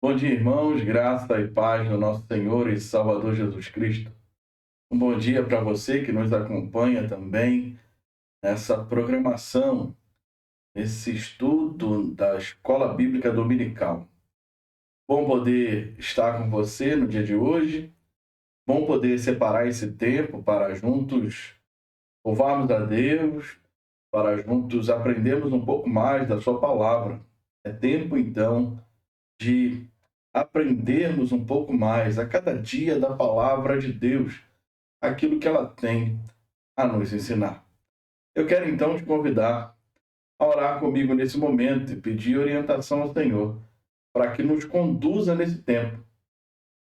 Bom dia, irmãos, graça e paz do nosso Senhor e Salvador Jesus Cristo. Um bom dia para você que nos acompanha também nessa programação, nesse estudo da Escola Bíblica Dominical. Bom poder estar com você no dia de hoje, bom poder separar esse tempo para juntos louvarmos a Deus, para juntos aprendermos um pouco mais da sua palavra. É tempo, então, de aprendermos um pouco mais a cada dia da palavra de Deus, aquilo que ela tem a nos ensinar. Eu quero então te convidar a orar comigo nesse momento e pedir orientação ao Senhor para que nos conduza nesse tempo,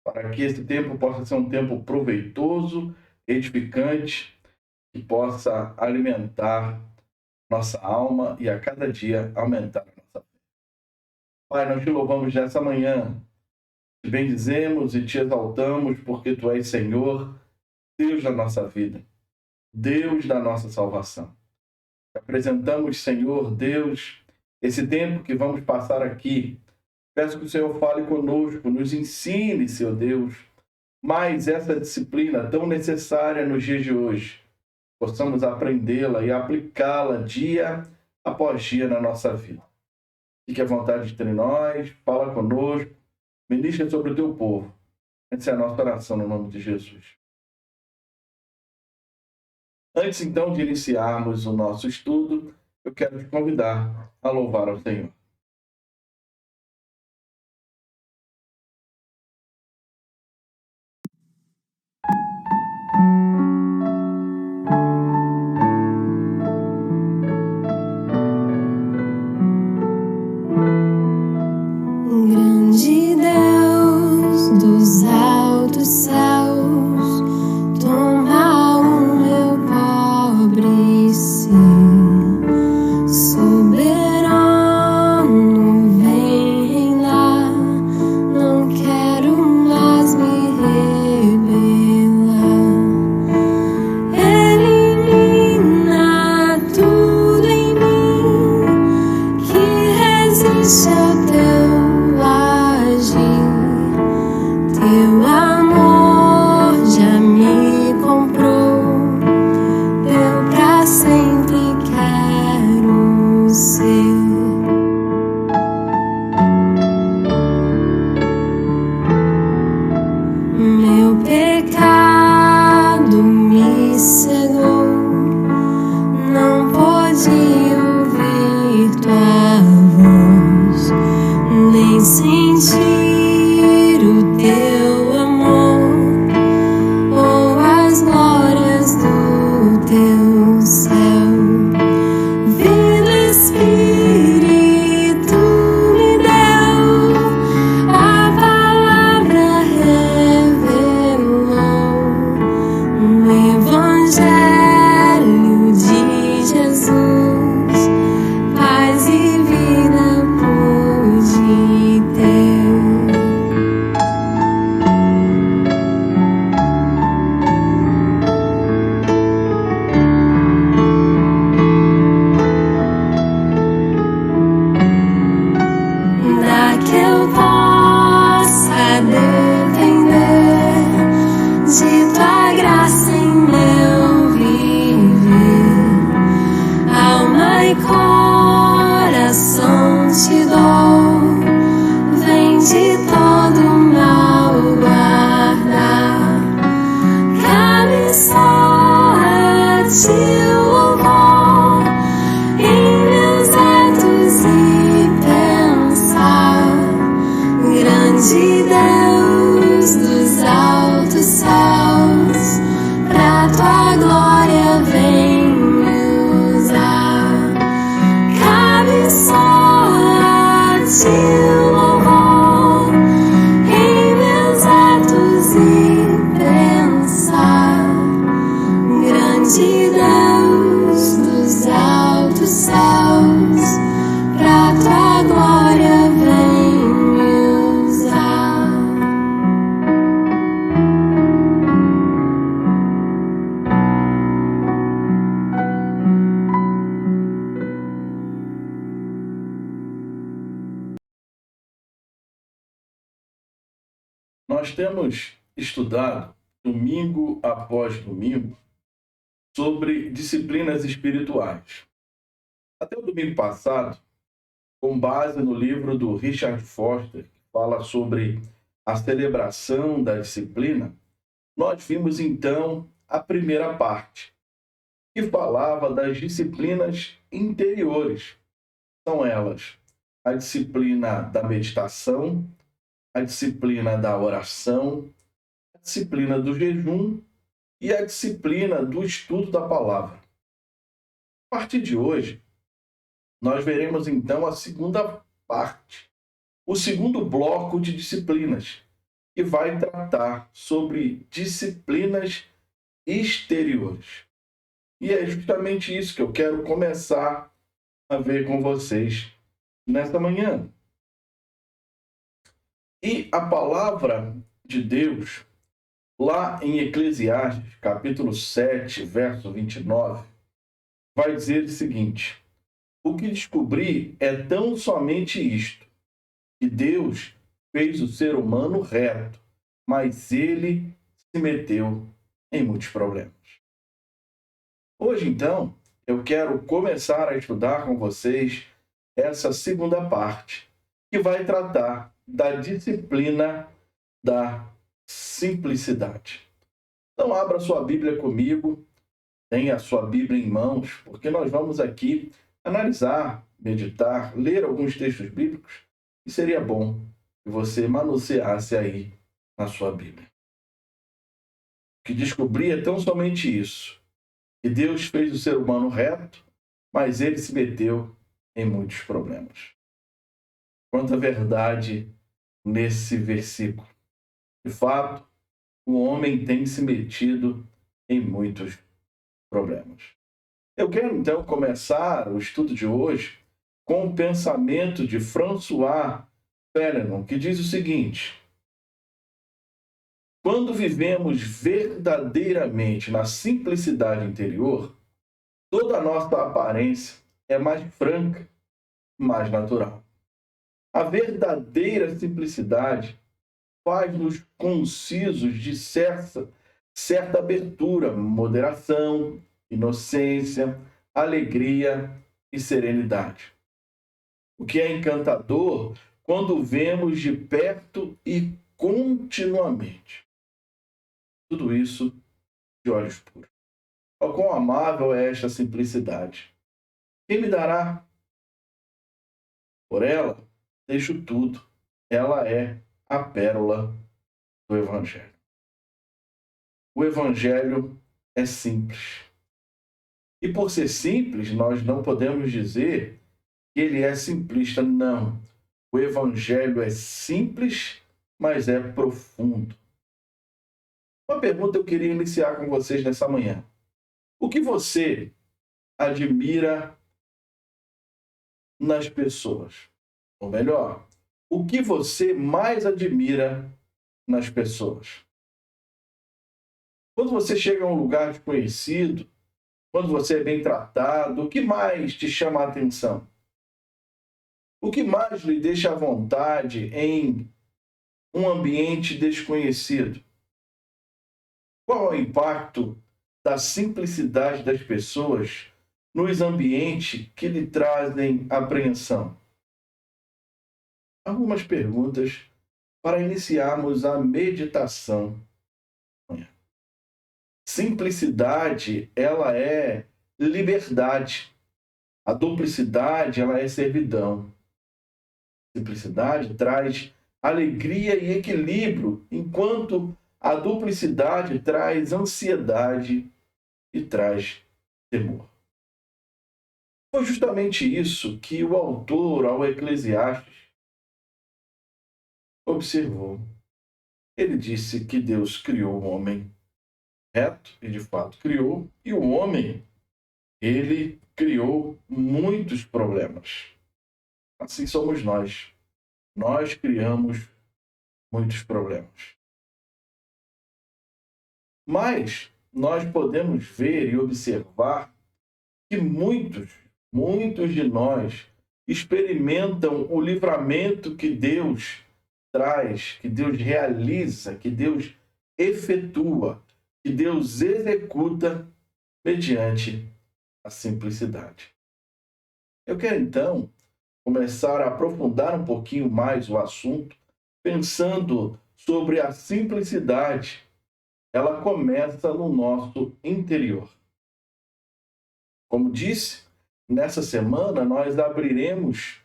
para que esse tempo possa ser um tempo proveitoso, edificante, que possa alimentar nossa alma e a cada dia aumentar a nossa fé. Pai, nós te louvamos nessa manhã, te bendizemos e te exaltamos porque tu és Senhor, Deus da nossa vida, Deus da nossa salvação. Te apresentamos, Senhor Deus, esse tempo que vamos passar aqui. Peço que o Senhor fale conosco, nos ensine, Senhor Deus, mais essa disciplina tão necessária nos dias de hoje. Possamos aprendê-la e aplicá-la dia após dia na nossa vida. Fique à vontade entre nós, fala conosco, ministra sobre o teu povo. Essa é a nossa oração no nome de Jesus. Antes, então, de iniciarmos o nosso estudo, eu quero te convidar a louvar ao Senhor. Grande Deus dos altos céus, toma o meu pobre ser, soberano Nós temos estudado, domingo após domingo, sobre disciplinas espirituais. Até o domingo passado, com base no livro do Richard Foster, que fala sobre a celebração da disciplina, nós vimos então a primeira parte, que falava das disciplinas interiores. São elas a disciplina da meditação, a disciplina da oração, a disciplina do jejum e a disciplina do estudo da palavra. A partir de hoje, nós veremos então a segunda parte, o segundo bloco de disciplinas, que vai tratar sobre disciplinas exteriores. E é justamente isso que eu quero começar a ver com vocês nesta manhã. E a palavra de Deus, lá em Eclesiastes, capítulo 7, verso 29, vai dizer o seguinte: o que descobri é tão somente isto, que Deus fez o ser humano reto, mas ele se meteu em muitos problemas. Hoje, então, eu quero começar a estudar com vocês essa segunda parte, que vai tratar da disciplina da simplicidade. Então, abra sua Bíblia comigo, tenha a sua Bíblia em mãos, porque nós vamos aqui analisar, meditar, ler alguns textos bíblicos, e seria bom que você manuseasse aí na sua Bíblia. O que descobri é tão somente isso, que Deus fez o ser humano reto, mas ele se meteu em muitos problemas. Quanta verdade nesse versículo. De fato, o homem tem se metido em muitos problemas. Eu quero, então, começar o estudo de hoje com o pensamento de François Fénelon, que diz o seguinte: quando vivemos verdadeiramente na simplicidade interior, toda a nossa aparência é mais franca, mais natural. A verdadeira simplicidade faz-nos concisos de certa abertura, moderação, inocência, alegria e serenidade. O que é encantador quando vemos de perto e continuamente. Tudo isso de olhos puros. Oh, quão amável é esta simplicidade! Quem me dará? Por ela, deixo tudo. Ela é a pérola do Evangelho. O Evangelho é simples. E por ser simples, nós não podemos dizer que ele é simplista. Não. O Evangelho é simples, mas é profundo. Uma pergunta eu queria iniciar com vocês nessa manhã. O que você admira nas pessoas? Ou melhor, o que você mais admira nas pessoas? Quando você chega a um lugar desconhecido, quando você é bem tratado, o que mais te chama a atenção? O que mais lhe deixa à vontade em um ambiente desconhecido? Qual é o impacto da simplicidade das pessoas nos ambientes que lhe trazem apreensão? Algumas perguntas para iniciarmos a meditação. Simplicidade, ela é liberdade. A duplicidade, ela é servidão. Simplicidade traz alegria e equilíbrio, enquanto a duplicidade traz ansiedade e traz temor. Foi justamente isso que o autor ao Eclesiastes observou. Ele disse que Deus criou o homem reto, e de fato criou, e o homem, ele criou muitos problemas. Assim somos nós. Nós criamos muitos problemas. Mas nós podemos ver e observar que muitos de nós experimentam o livramento que Deus traz, que Deus realiza, que Deus efetua, que Deus executa mediante a simplicidade. Eu quero, então, começar a aprofundar um pouquinho mais o assunto, pensando sobre a simplicidade. Ela começa no nosso interior. Como disse, nessa semana nós abriremos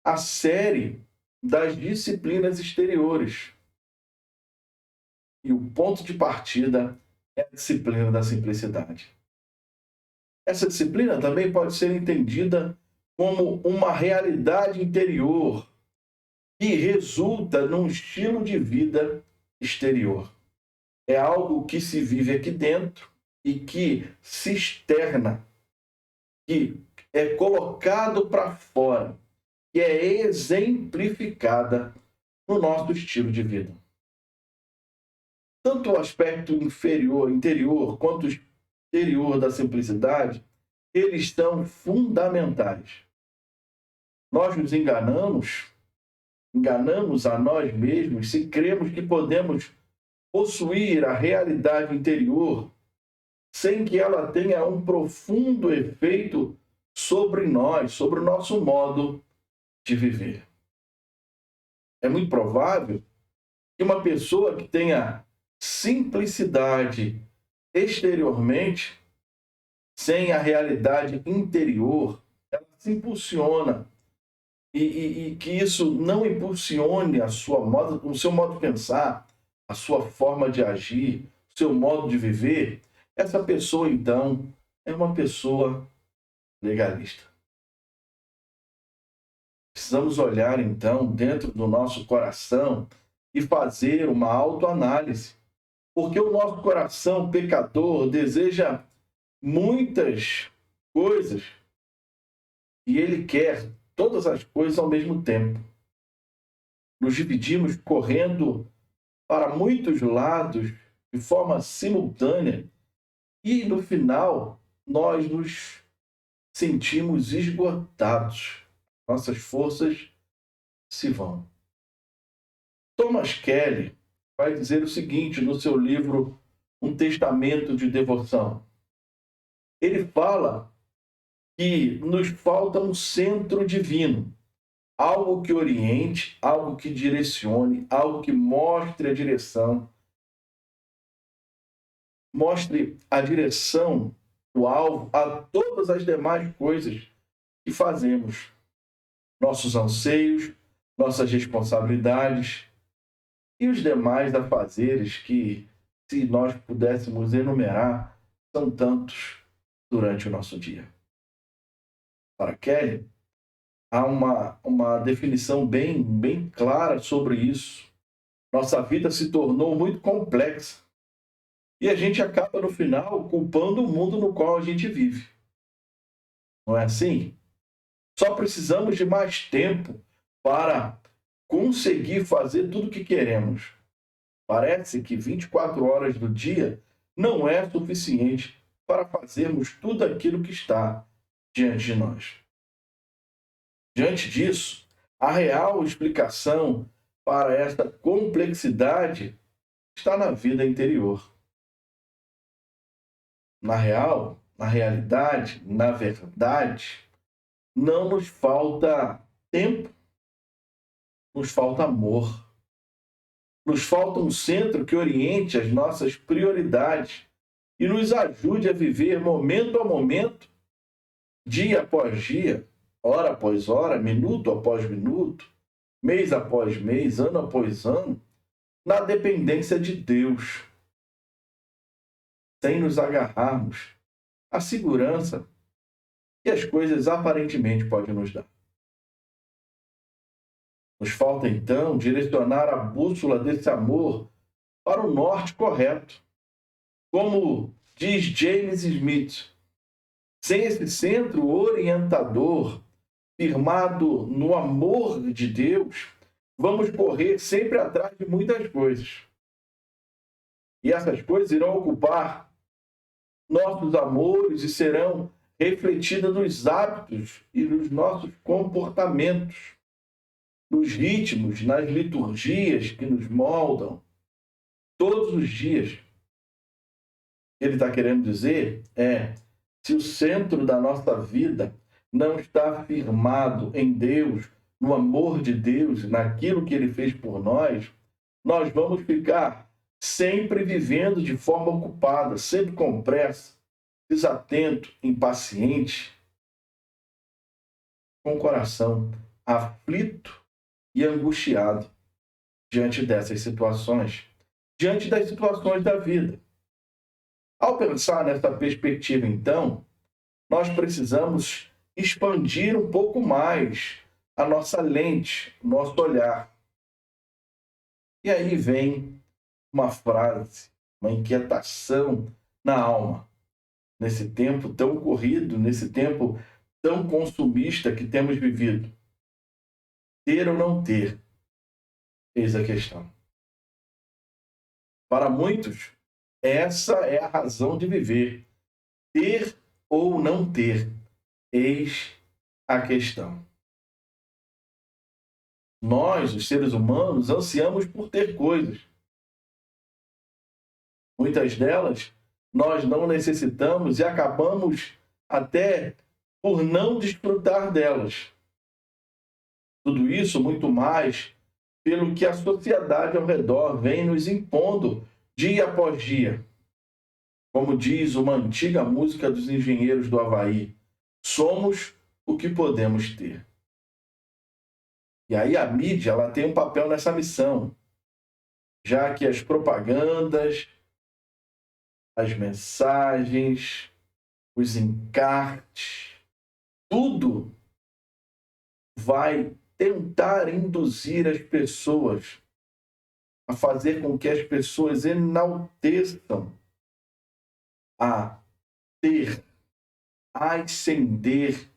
a série das disciplinas exteriores. E o ponto de partida é a disciplina da simplicidade. Essa disciplina também pode ser entendida como uma realidade interior que resulta num estilo de vida exterior. É algo que se vive aqui dentro e que se externa, que é colocado para fora, que é exemplificada no nosso estilo de vida. Tanto o aspecto interior, quanto o exterior da simplicidade, eles são fundamentais. Nós nos enganamos a nós mesmos se cremos que podemos possuir a realidade interior sem que ela tenha um profundo efeito sobre nós, sobre o nosso modo de viver. É muito provável que uma pessoa que tenha simplicidade exteriormente, sem a realidade interior, ela se impulsiona. E que isso não impulsione o seu modo de pensar, a sua forma de agir, o seu modo de viver, essa pessoa, então, é uma pessoa legalista. Precisamos olhar, então, dentro do nosso coração e fazer uma autoanálise, porque o nosso coração pecador deseja muitas coisas e ele quer todas as coisas ao mesmo tempo. Nos dividimos correndo para muitos lados de forma simultânea e, no final, nós nos sentimos esgotados. Nossas forças se vão. Thomas Kelly vai dizer o seguinte no seu livro Um Testamento de Devoção. Ele fala que nos falta um centro divino, algo que oriente, algo que direcione, algo que mostre a direção, o alvo a todas as demais coisas que fazemos. Nossos anseios, nossas responsabilidades e os demais afazeres que, se nós pudéssemos enumerar, são tantos durante o nosso dia. Para Kelly, há uma definição bem clara sobre isso. Nossa vida se tornou muito complexa e a gente acaba, no final, culpando o mundo no qual a gente vive. Não é assim? Só precisamos de mais tempo para conseguir fazer tudo o que queremos. Parece que 24 horas do dia não é suficiente para fazermos tudo aquilo que está diante de nós. Diante disso, a real explicação para esta complexidade está na vida interior. Na realidade, na verdade, não nos falta tempo, nos falta amor. Nos falta um centro que oriente as nossas prioridades e nos ajude a viver momento a momento, dia após dia, hora após hora, minuto após minuto, mês após mês, ano após ano, na dependência de Deus, sem nos agarrarmos à segurança que as coisas aparentemente podem nos dar. Nos falta, então, direcionar a bússola desse amor para o norte correto. Como diz James Smith, sem esse centro orientador, firmado no amor de Deus, vamos correr sempre atrás de muitas coisas. E essas coisas irão ocupar nossos amores e serão refletidas nos hábitos e nos nossos comportamentos. nos ritmos, nas liturgias que nos moldam, todos os dias. O que ele está querendo dizer é, se o centro da nossa vida não está firmado em Deus, no amor de Deus, naquilo que Ele fez por nós vamos ficar sempre vivendo de forma ocupada, sempre com pressa, desatento, impaciente, com o coração aflito e angustiado diante dessas situações, diante das situações da vida. Ao pensar nessa perspectiva, então, nós precisamos expandir um pouco mais a nossa lente, o nosso olhar. E aí vem uma frase, uma inquietação na alma, nesse tempo tão corrido, nesse tempo tão consumista que temos vivido. Ter ou não ter, eis a questão. Para muitos, essa é a razão de viver. Ter ou não ter, eis a questão. Nós, os seres humanos, ansiamos por ter coisas. Muitas delas nós não necessitamos e acabamos até por não desfrutar delas. Tudo isso muito mais pelo que a sociedade ao redor vem nos impondo dia após dia. Como diz uma antiga música dos Engenheiros do Havaí, somos o que podemos ter. E aí a mídia ela tem um papel nessa missão, já que as propagandas, as mensagens, os encartes, tudo vai tentar induzir as pessoas a fazer com que as pessoas enalteçam a ter, a ascender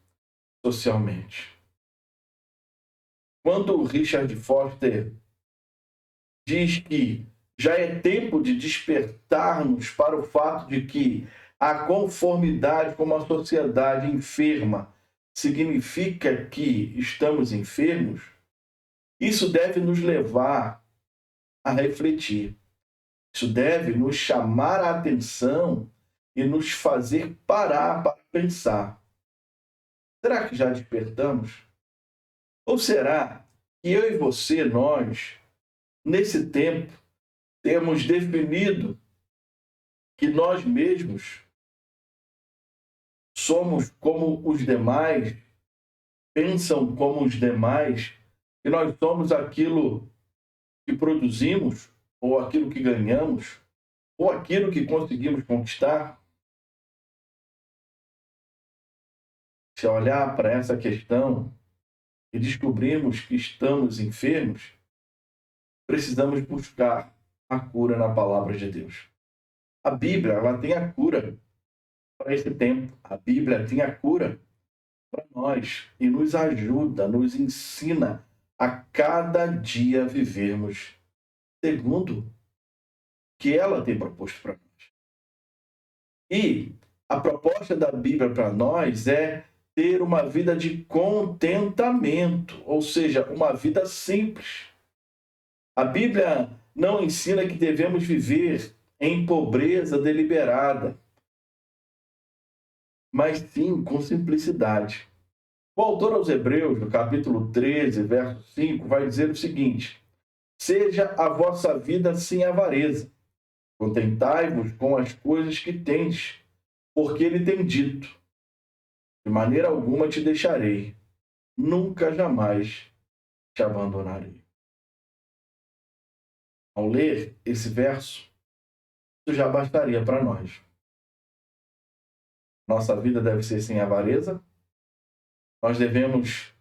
socialmente. Quando o Richard Foster diz que já é tempo de despertarmos para o fato de que a conformidade com uma sociedade enferma significa que estamos enfermos, isso deve nos levar a refletir. Isso deve nos chamar a atenção e nos fazer parar para pensar. Será que já despertamos? Ou será que eu e você, nós, nesse tempo, temos definido que nós mesmos somos como os demais, pensam como os demais, que nós somos aquilo que produzimos, ou aquilo que ganhamos, ou aquilo que conseguimos conquistar? Se olhar para essa questão e descobrirmos que estamos enfermos, precisamos buscar a cura na palavra de Deus. A Bíblia, ela tem a cura para esse tempo. A Bíblia tem a cura para nós e nos ajuda, nos ensina a cada dia vivermos segundo o que ela tem proposto para nós. E a proposta da Bíblia para nós é ter uma vida de contentamento, ou seja, uma vida simples. A Bíblia não ensina que devemos viver em pobreza deliberada, mas sim com simplicidade. O autor aos Hebreus, no capítulo 13, verso 5, vai dizer o seguinte: seja a vossa vida sem avareza, contentai-vos com as coisas que tendes, porque ele tem dito: de maneira alguma te deixarei, nunca jamais te abandonarei. Ao ler esse verso, isso já bastaria para nós. Nossa vida deve ser sem avareza, nós devemos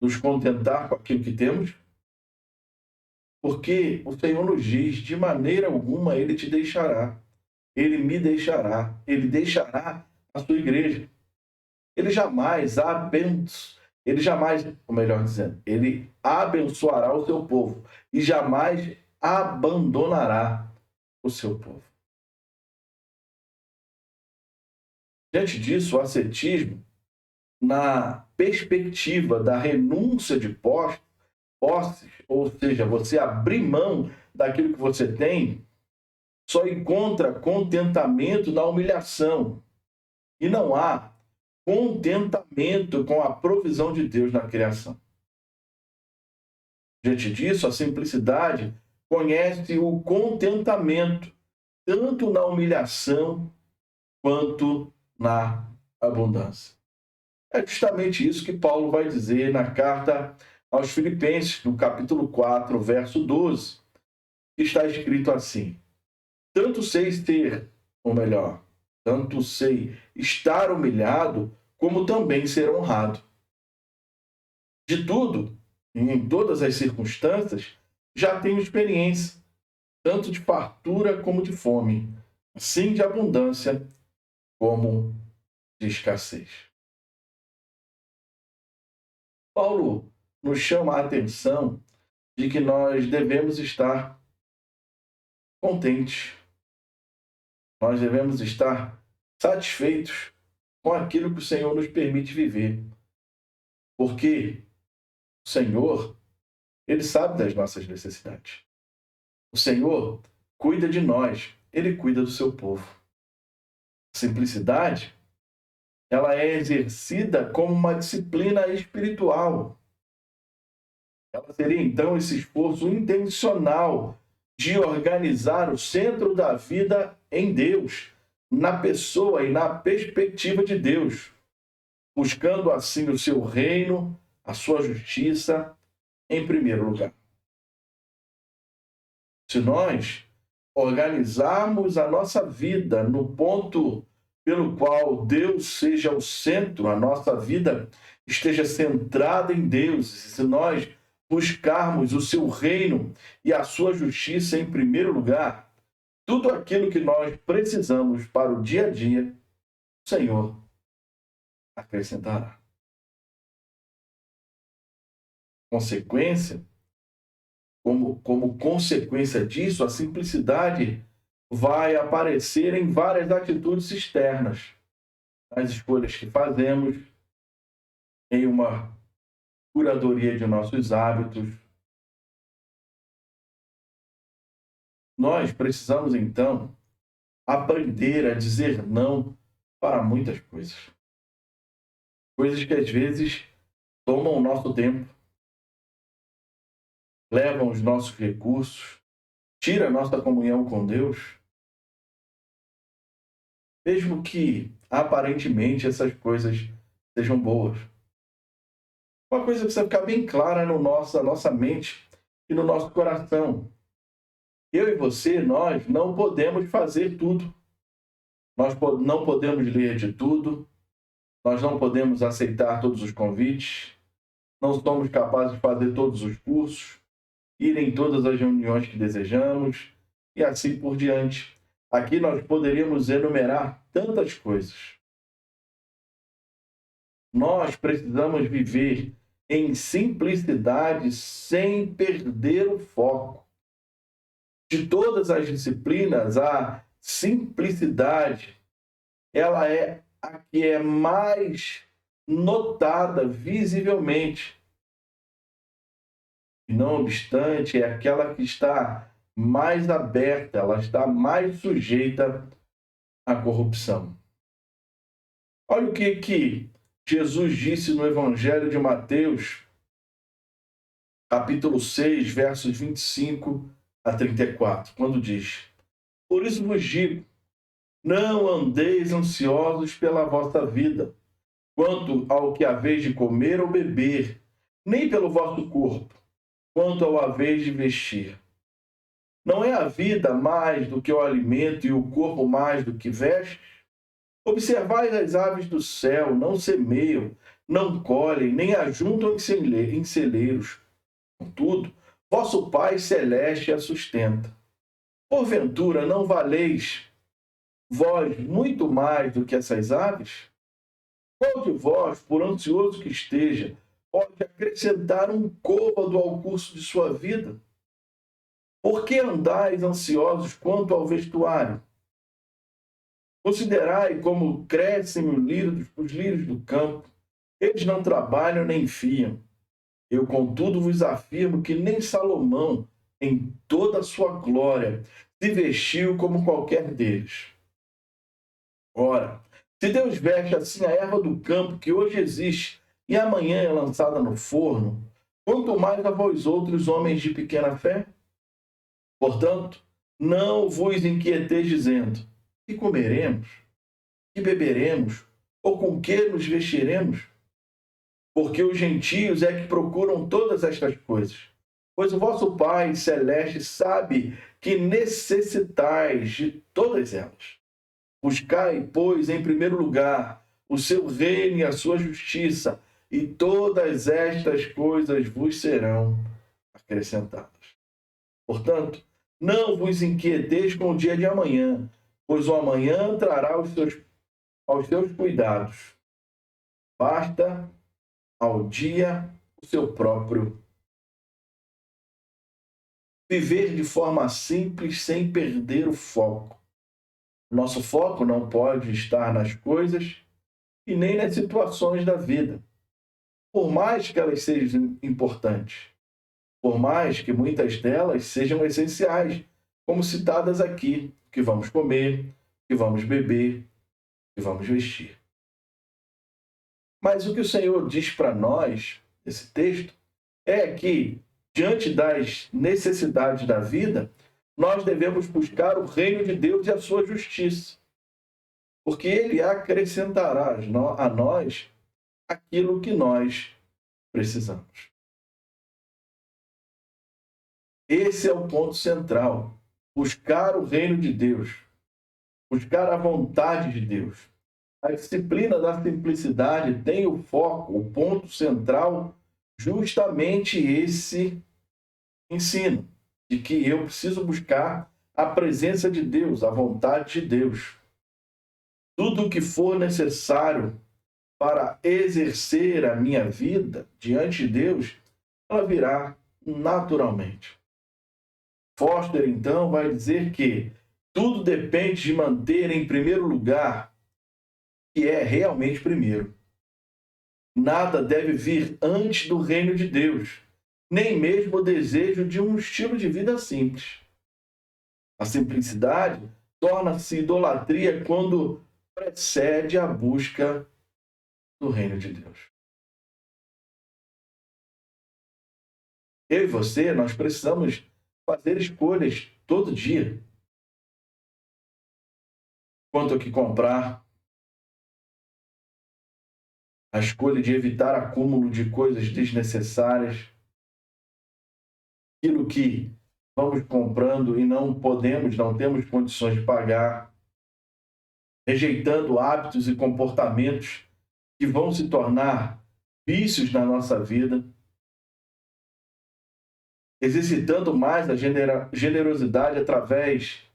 nos contentar com aquilo que temos, porque o Senhor nos diz, de maneira alguma Ele te deixará, Ele me deixará, Ele deixará a sua igreja. Ele jamais ou melhor dizendo, Ele abençoará o seu povo e jamais abandonará o seu povo. Diante disso, o ascetismo, na perspectiva da renúncia de posses, posses, ou seja, você abrir mão daquilo que você tem, só encontra contentamento na humilhação. E não há contentamento com a provisão de Deus na criação. Diante disso, a simplicidade conhece o contentamento, tanto na humilhação quanto na abundância. É justamente isso que Paulo vai dizer na carta aos Filipenses, no capítulo 4, verso 12, que está escrito assim: tanto sei ter, ou melhor, tanto sei estar humilhado, como também ser honrado. De tudo, e em todas as circunstâncias, já tenho experiência, tanto de fartura como de fome, assim de abundância como de escassez. Paulo nos chama a atenção de que nós devemos estar contentes, nós devemos estar satisfeitos com aquilo que o Senhor nos permite viver, porque o Senhor, Ele sabe das nossas necessidades. O Senhor cuida de nós, Ele cuida do seu povo. A simplicidade, ela é exercida como uma disciplina espiritual. Ela seria, então, esse esforço intencional de organizar o centro da vida em Deus, na pessoa e na perspectiva de Deus, buscando assim o seu reino, a sua justiça em primeiro lugar. Se nós organizarmos a nossa vida no ponto pelo qual Deus seja o centro, a nossa vida esteja centrada em Deus, se nós buscarmos o seu reino e a sua justiça em primeiro lugar, tudo aquilo que nós precisamos para o dia a dia, o Senhor acrescentará. Como consequência disso, a simplicidade vai aparecer em várias atitudes externas, nas escolhas que fazemos, em uma curadoria de nossos hábitos. Nós precisamos, então, aprender a dizer não para muitas coisas. Coisas que, às vezes, tomam o nosso tempo, levam os nossos recursos, tiram a nossa comunhão com Deus, mesmo que, aparentemente, essas coisas sejam boas. Uma coisa que precisa ficar bem clara na nossa mente e no nosso coração. Eu e você, nós não podemos fazer tudo. Nós não podemos ler de tudo. Nós não podemos aceitar todos os convites. Não somos capazes de fazer todos os cursos, ir em todas as reuniões que desejamos e assim por diante. Aqui nós poderíamos enumerar tantas coisas. Nós precisamos viver em simplicidade sem perder o foco. De todas as disciplinas, a simplicidade, ela é a que é mais notada visivelmente. E não obstante, é aquela que está mais aberta, ela está mais sujeita à corrupção. Olha o que Jesus disse no Evangelho de Mateus, capítulo 6, versos 25 a 34, quando diz: por isso vos digo, não andeis ansiosos pela vossa vida, quanto ao que haveis de comer ou beber, nem pelo vosso corpo, quanto ao haveis de vestir. Não é a vida mais do que o alimento e o corpo mais do que vestes? Observai as aves do céu, não semeiam, não colhem, nem ajuntam em celeiros. Contudo, vosso Pai Celeste a sustenta. Porventura, não valeis vós muito mais do que essas aves? Qual de vós, por ansioso que esteja, pode acrescentar um côvado ao curso de sua vida? Por que andais ansiosos quanto ao vestuário? Considerai como crescem os lírios do campo. Eles não trabalham nem fiam. Eu, contudo, vos afirmo que nem Salomão, em toda a sua glória, se vestiu como qualquer deles. Ora, se Deus veste assim a erva do campo, que hoje existe e amanhã é lançada no forno, quanto mais a vós outros, homens de pequena fé? Portanto, não vos inquieteis dizendo: que comeremos? Que beberemos? Ou com que nos vestiremos? Porque os gentios é que procuram todas estas coisas. Pois o vosso Pai celeste sabe que necessitais de todas elas. Buscai, pois, em primeiro lugar o seu reino e a sua justiça, e todas estas coisas vos serão acrescentadas. Portanto, não vos inquieteis com o dia de amanhã, pois o amanhã trará aos seus cuidados. Basta ao dia o seu próprio. Viver de forma simples sem perder o foco. Nosso foco não pode estar nas coisas e nem nas situações da vida, por mais que elas sejam importantes, por mais que muitas delas sejam essenciais, como citadas aqui, que vamos comer, que vamos beber, que vamos vestir. Mas o que o Senhor diz para nós, esse texto, é que, diante das necessidades da vida, nós devemos buscar o reino de Deus e a sua justiça, porque Ele acrescentará a nós aquilo que nós precisamos. Esse é o ponto central. Buscar o reino de Deus. Buscar a vontade de Deus. A disciplina da simplicidade tem o foco, o ponto central, justamente esse ensino, de que eu preciso buscar a presença de Deus, a vontade de Deus. Tudo o que for necessário para exercer a minha vida diante de Deus, ela virá naturalmente. Foster, então, vai dizer que tudo depende de manter em primeiro lugar o que é realmente primeiro. Nada deve vir antes do reino de Deus, nem mesmo o desejo de um estilo de vida simples. A simplicidade torna-se idolatria quando precede a busca do reino de Deus. Eu e você, nós precisamos fazer escolhas todo dia. Quanto ao que comprar, a escolha de evitar acúmulo de coisas desnecessárias, aquilo que vamos comprando e não temos condições de pagar, rejeitando hábitos e comportamentos que vão se tornar vícios na nossa vida, exercitando mais a generosidade através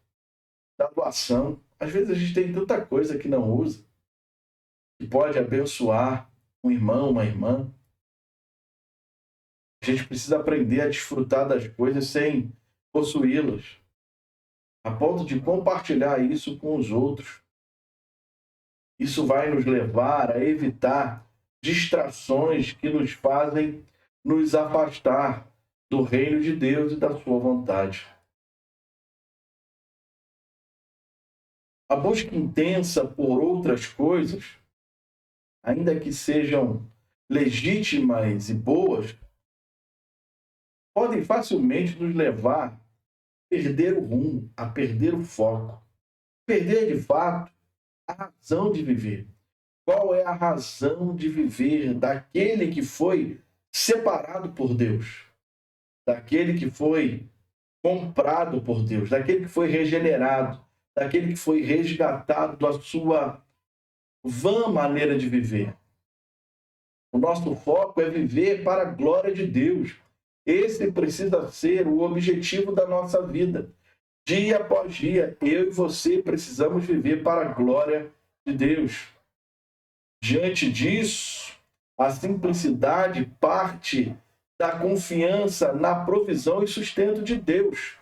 da doação. Às vezes a gente tem tanta coisa que não usa, que pode abençoar um irmão, uma irmã. A gente precisa aprender a desfrutar das coisas sem possuí-las, a ponto de compartilhar isso com os outros. Isso vai nos levar a evitar distrações que nos fazem nos afastar do reino de Deus e da sua vontade. A busca intensa por outras coisas, ainda que sejam legítimas e boas, podem facilmente nos levar a perder o rumo, a perder o foco, perder de fato a razão de viver. Qual é a razão de viver daquele que foi separado por Deus, daquele que foi comprado por Deus, daquele que foi regenerado, daquele que foi resgatado da sua vã maneira de viver? O nosso foco é viver para a glória de Deus. Esse precisa ser o objetivo da nossa vida. Dia após dia, eu e você precisamos viver para a glória de Deus. Diante disso, a simplicidade parte da confiança na provisão e sustento de Deus.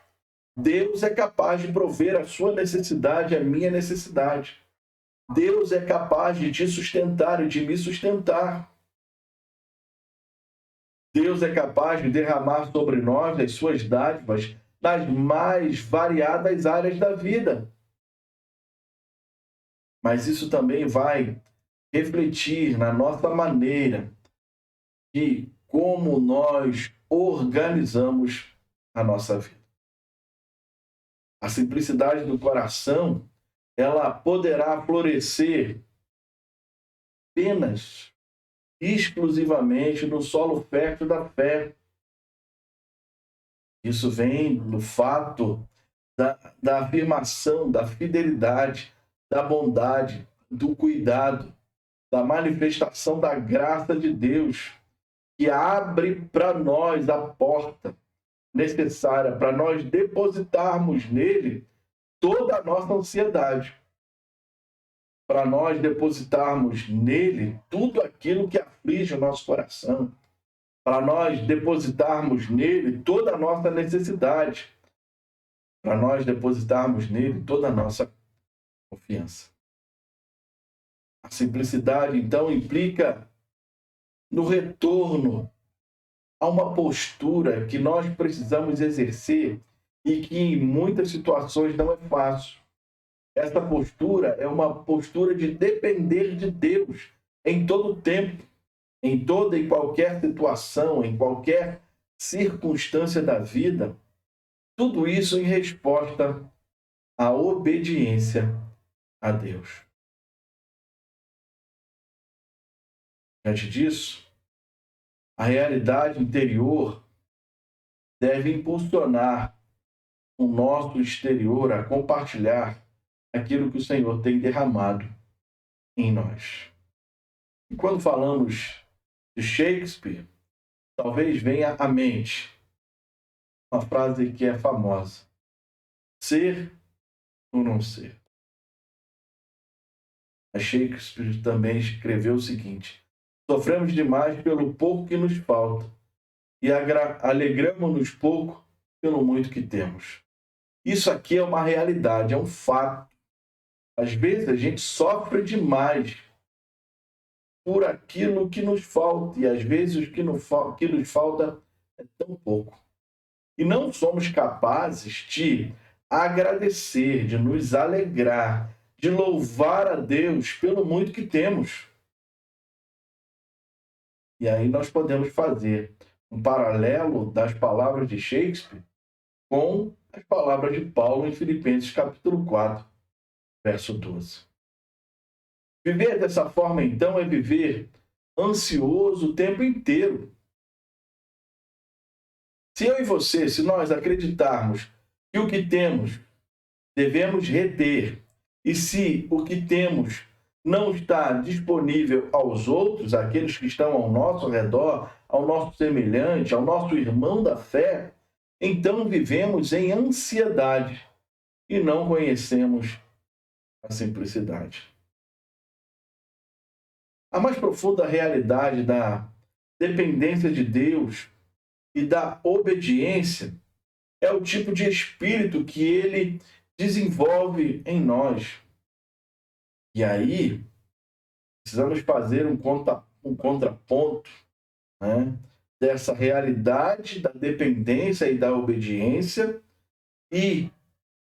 Deus é capaz de prover a sua necessidade, a minha necessidade. Deus é capaz de te sustentar e de me sustentar. Deus é capaz de derramar sobre nós as suas dádivas nas mais variadas áreas da vida. Mas isso também vai refletir na nossa maneira de como nós organizamos a nossa vida. A simplicidade do coração, ela poderá florescer apenas, exclusivamente no solo fértil da fé. Isso vem do fato da afirmação, da fidelidade, da bondade, do cuidado, da manifestação da graça de Deus, que abre para nós a porta necessária para nós depositarmos nele toda a nossa ansiedade, para nós depositarmos nele tudo aquilo que aflige o nosso coração, para nós depositarmos nele toda a nossa necessidade, para nós depositarmos nele toda a nossa confiança. A simplicidade, então, implica no retorno a uma postura que nós precisamos exercer e que em muitas situações não é fácil. Essa postura é uma postura de depender de Deus em todo o tempo, em toda e qualquer situação, em qualquer circunstância da vida. Tudo isso em resposta à obediência a Deus. Diante disso, a realidade interior deve impulsionar o nosso exterior a compartilhar aquilo que o Senhor tem derramado em nós. E quando falamos de Shakespeare, talvez venha à mente uma frase que é famosa: ser ou não ser. Mas Shakespeare também escreveu o seguinte: sofremos demais pelo pouco que nos falta e alegramos-nos pouco pelo muito que temos. Isso aqui é uma realidade, é um fato. Às vezes a gente sofre demais por aquilo que nos falta e às vezes o que nos falta é tão pouco. E não somos capazes de agradecer, de nos alegrar, de louvar a Deus pelo muito que temos. E aí nós podemos fazer um paralelo das palavras de Shakespeare com as palavras de Paulo em Filipenses capítulo 4, verso 12. Viver dessa forma, então, é viver ansioso o tempo inteiro. Se eu e você, se nós acreditarmos que o que temos devemos reter, e se o que temos não está disponível aos outros, aqueles que estão ao nosso redor, ao nosso semelhante, ao nosso irmão da fé, então vivemos em ansiedade e não conhecemos a simplicidade. A mais profunda realidade da dependência de Deus e da obediência é o tipo de espírito que ele desenvolve em nós. E aí, precisamos fazer um contraponto, né, dessa realidade da dependência e da obediência e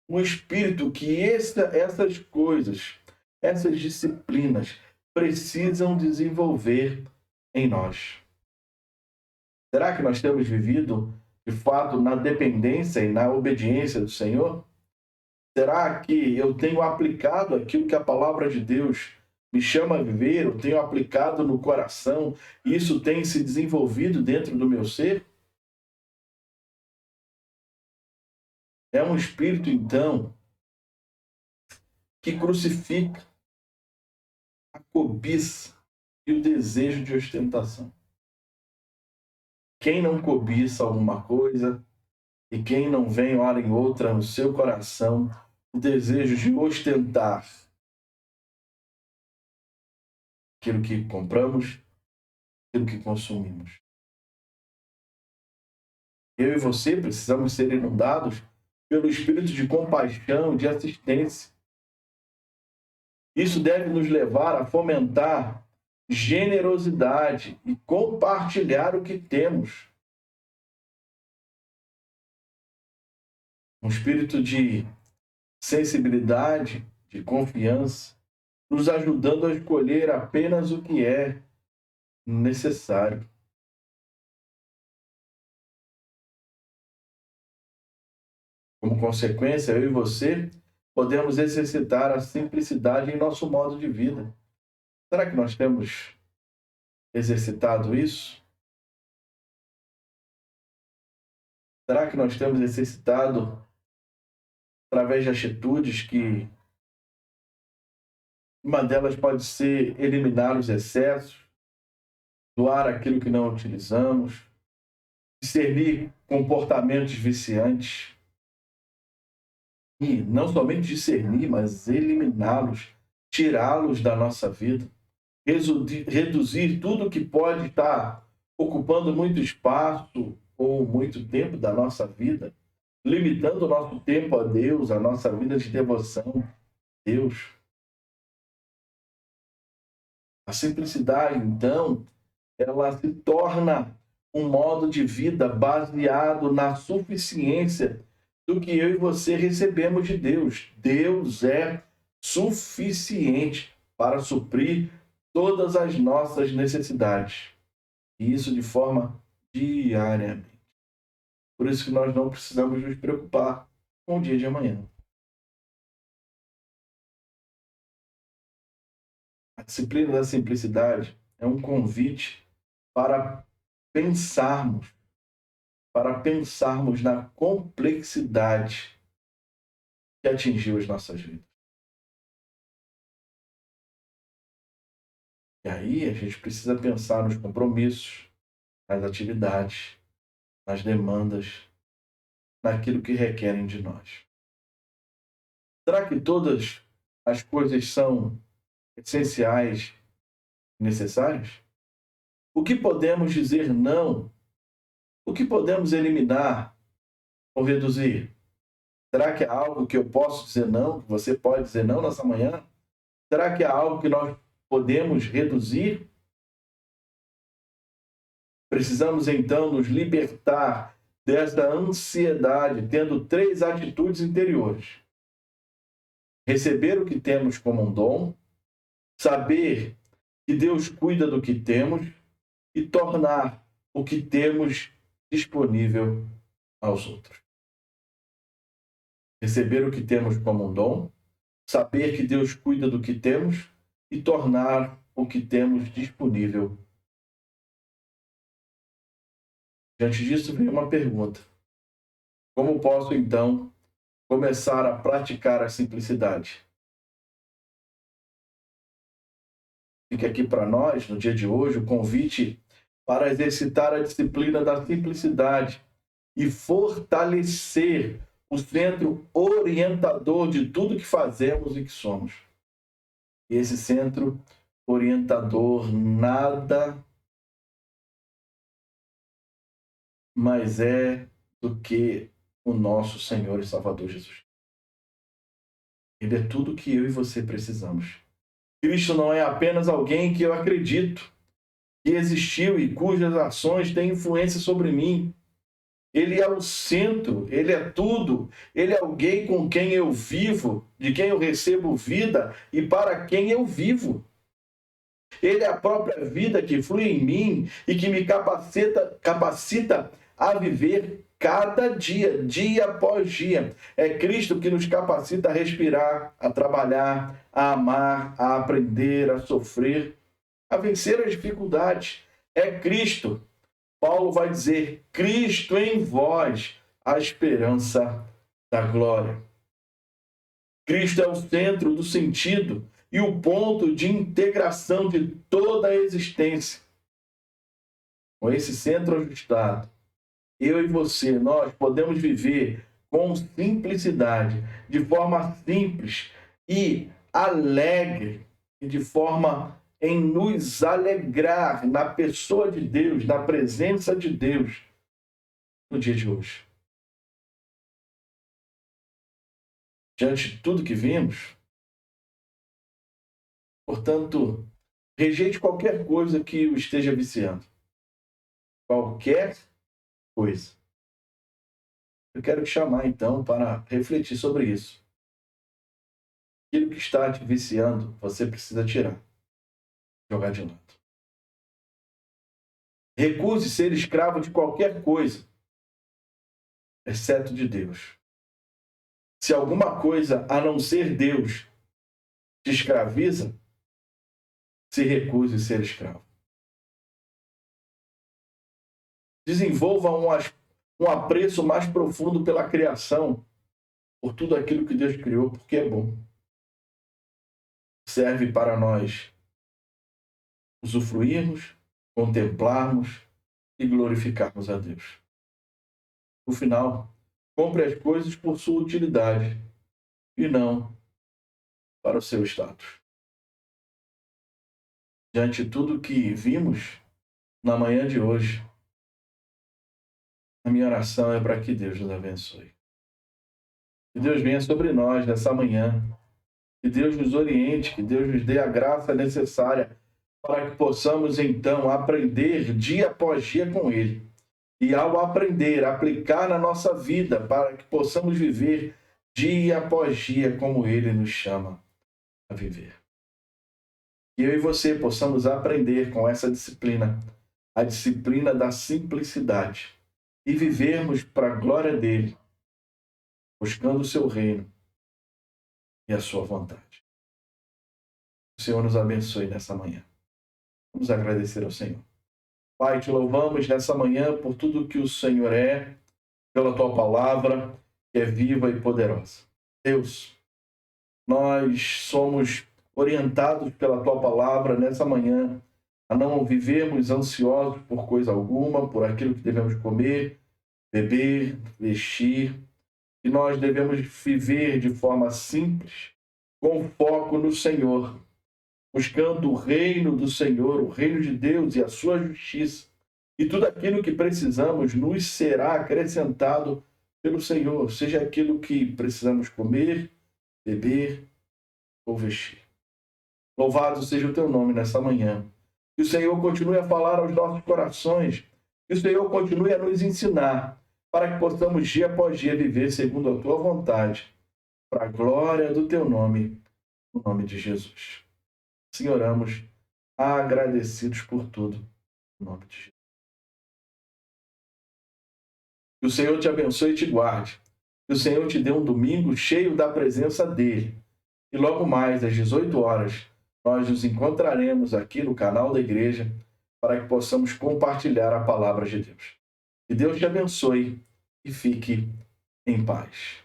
um espírito que essas coisas, essas disciplinas, precisam desenvolver em nós. Será que nós temos vivido, de fato, na dependência e na obediência do Senhor? Será que eu tenho aplicado aquilo que a palavra de Deus me chama a viver? Eu tenho aplicado no coração e isso tem se desenvolvido dentro do meu ser? É um espírito, então, que crucifica a cobiça e o desejo de ostentação. Quem não cobiça alguma coisa e quem não vem hora em outra no seu coração o desejo de ostentar aquilo que compramos, aquilo que consumimos. Eu e você precisamos ser inundados pelo espírito de compaixão, de assistência. Isso deve nos levar a fomentar generosidade e compartilhar o que temos. Um espírito de sensibilidade, de confiança, nos ajudando a escolher apenas o que é necessário. Como consequência, eu e você podemos exercitar a simplicidade em nosso modo de vida. Será que nós temos exercitado isso? Será que nós temos exercitado através de atitudes que uma delas pode ser eliminar os excessos, doar aquilo que não utilizamos, discernir comportamentos viciantes e não somente discernir, mas eliminá-los, tirá-los da nossa vida, reduzir tudo que pode estar ocupando muito espaço ou muito tempo da nossa vida, limitando o nosso tempo a Deus, a nossa vida de devoção a Deus. A simplicidade, então, ela se torna um modo de vida baseado na suficiência do que eu e você recebemos de Deus. Deus é suficiente para suprir todas as nossas necessidades. E isso de forma diariamente. Por isso que nós não precisamos nos preocupar com o dia de amanhã. A disciplina da simplicidade é um convite para pensarmos, na complexidade que atingiu as nossas vidas. E aí a gente precisa pensar nos compromissos, nas atividades, nas demandas, naquilo que requerem de nós. Será que todas as coisas são essenciais e necessárias? O que podemos dizer não? O que podemos eliminar ou reduzir? Será que há algo que eu posso dizer não, que você pode dizer não nessa manhã? Será que há algo que nós podemos reduzir? Precisamos então nos libertar desta ansiedade, tendo 3 atitudes interiores: receber o que temos como um dom, saber que Deus cuida do que temos e tornar o que temos disponível aos outros. Receber o que temos como um dom, saber que Deus cuida do que temos e tornar o que temos disponível. Diante disso, vem uma pergunta: como posso, então, começar a praticar a simplicidade? Fica aqui para nós, no dia de hoje, o convite para exercitar a disciplina da simplicidade e fortalecer o centro orientador de tudo que fazemos e que somos. E esse centro orientador nada mais é do que o nosso Senhor e Salvador Jesus. Ele é tudo que eu e você precisamos. Cristo não é apenas alguém que eu acredito que existiu e cujas ações têm influência sobre mim. Ele é o centro, ele é tudo, ele é alguém com quem eu vivo, de quem eu recebo vida e para quem eu vivo. Ele é a própria vida que flui em mim e que me capacita a viver cada dia, dia após dia. É Cristo que nos capacita a respirar, a trabalhar, a amar, a aprender, a sofrer, a vencer as dificuldades. É Cristo. Paulo vai dizer: Cristo em vós, a esperança da glória. Cristo é o centro do sentido e o ponto de integração de toda a existência. Com esse centro ajustado, eu e você, nós podemos viver com simplicidade, de forma simples e alegre, e de forma em nos alegrar na pessoa de Deus, na presença de Deus, no dia de hoje. Diante de tudo que vimos, portanto, Rejeite qualquer coisa que o esteja viciando. Qualquer coisa. Eu quero te chamar, então, para refletir sobre isso. Aquilo que está te viciando, você precisa tirar, jogar de lado. Recuse ser escravo de qualquer coisa, exceto de Deus. Se alguma coisa a não ser Deus te escraviza, se recuse a ser escravo. Desenvolva um apreço mais profundo pela criação, por tudo aquilo que Deus criou, porque é bom. Serve para nós usufruirmos, contemplarmos e glorificarmos a Deus. No final, compre as coisas por sua utilidade e não para o seu status. Diante de tudo que vimos na manhã de hoje, a minha oração é para que Deus nos abençoe. Que Deus venha sobre nós nessa manhã. Que Deus nos oriente, que Deus nos dê a graça necessária para que possamos, então, aprender dia após dia com Ele. E ao aprender, aplicar na nossa vida para que possamos viver dia após dia como Ele nos chama a viver. Que eu e você possamos aprender com essa disciplina, a disciplina da simplicidade, e vivermos para a glória dEle, buscando o seu reino e a sua vontade. O Senhor nos abençoe nessa manhã. Vamos agradecer ao Senhor. Pai, te louvamos nessa manhã por tudo que o Senhor é, pela tua palavra, que é viva e poderosa. Deus, nós somos orientados pela tua palavra nessa manhã a não vivermos ansiosos por coisa alguma, por aquilo que devemos comer, beber, vestir, e nós devemos viver de forma simples, com foco no Senhor, buscando o reino do Senhor, o reino de Deus e a sua justiça. E tudo aquilo que precisamos nos será acrescentado pelo Senhor, seja aquilo que precisamos comer, beber ou vestir. Louvado seja o teu nome nessa manhã. Que o Senhor continue a falar aos nossos corações. Que o Senhor continue a nos ensinar para que possamos dia após dia viver segundo a tua vontade, para a glória do teu nome, no nome de Jesus. Assim oramos, agradecidos por tudo, no nome de Jesus. Que o Senhor te abençoe e te guarde. Que o Senhor te dê um domingo cheio da presença dEle. E logo mais, às 18 horas, nós nos encontraremos aqui no canal da igreja para que possamos compartilhar a palavra de Deus. Que Deus te abençoe e fique em paz.